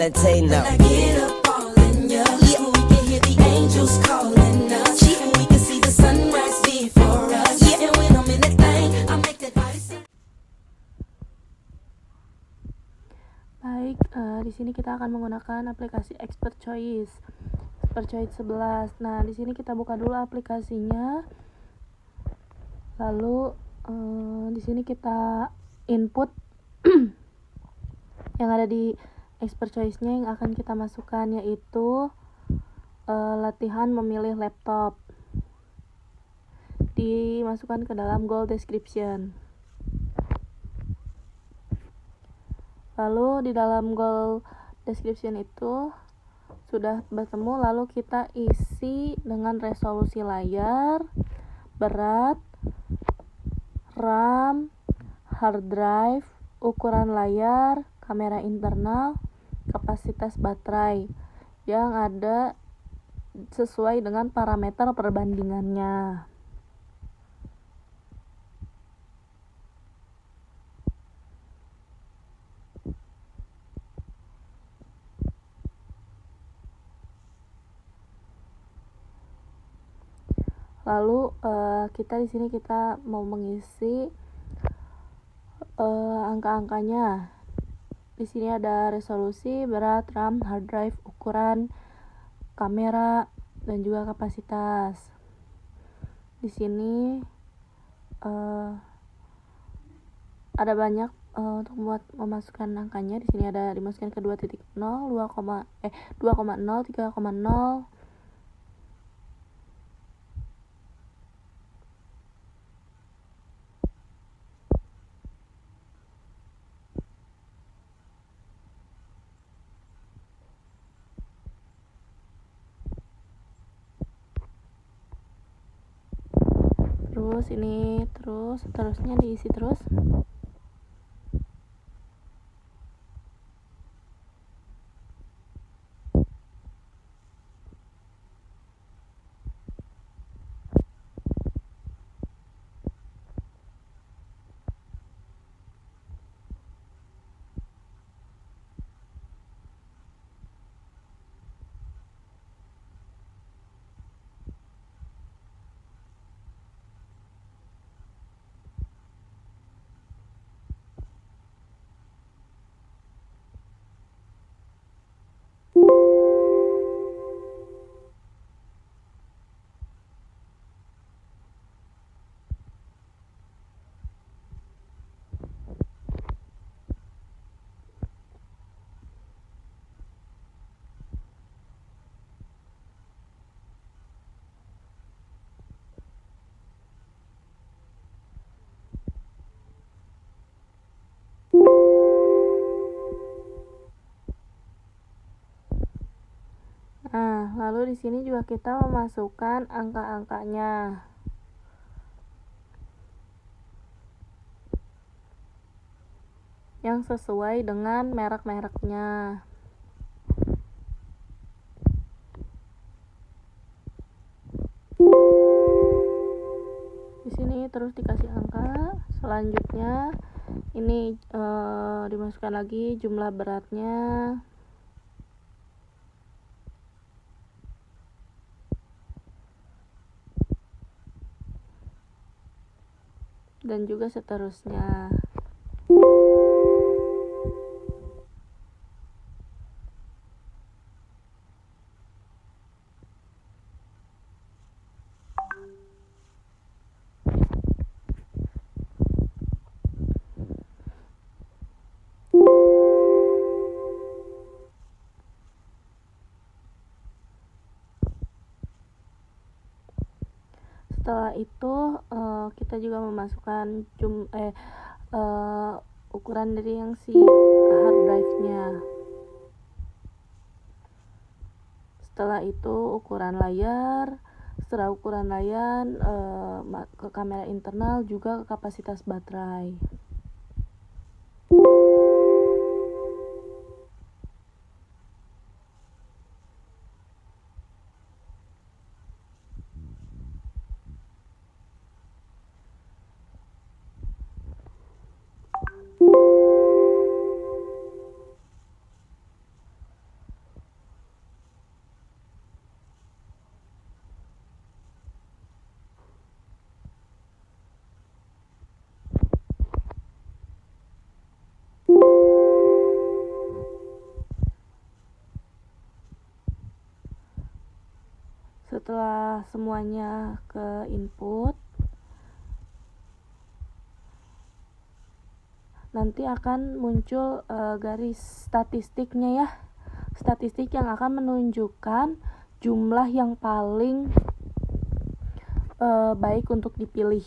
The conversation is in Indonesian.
meditate now. When I get up all in ya, we can hear the angels calling us, and we can see the sunrise before us. And when I'm in that thing, I make that body say. Baik, di sini kita akan menggunakan aplikasi Expert Choice 11. Nah, di sini kita buka dulu aplikasinya. Lalu di sini kita input yang ada di Expert Choice-nya yang akan kita masukkan, yaitu latihan memilih laptop. Dimasukkan ke dalam goal description. Lalu di dalam goal description itu sudah bertemu, lalu kita isi dengan resolusi layar, berat, RAM, hard drive, ukuran layar, kamera internal, kapasitas baterai yang ada sesuai dengan parameter perbandingannya. Lalu kita di sini kita mau mengisi angka-angkanya. Di sini ada resolusi, berat, RAM, hard drive, ukuran, kamera, dan juga kapasitas. Di sini ada banyak untuk memasukkan angkanya. Di sini ada dimasukkan ke 2.0, 2,0, 3,0. Terus ini seterusnya diisi terus. Nah, lalu di sini juga kita memasukkan angka-angkanya. Yang sesuai dengan merek-mereknya. Di sini terus dikasih angka. Selanjutnya ini dimasukkan lagi jumlah beratnya. Dan juga seterusnya. Setelah itu kita juga memasukkan ukuran dari yang si hard drive-nya. Setelah itu ukuran layar, setelah ukuran layar ke kamera internal, juga ke kapasitas baterai. Setelah semuanya ke input, nanti akan muncul garis statistiknya ya. Statistik yang akan menunjukkan jumlah yang paling baik untuk dipilih.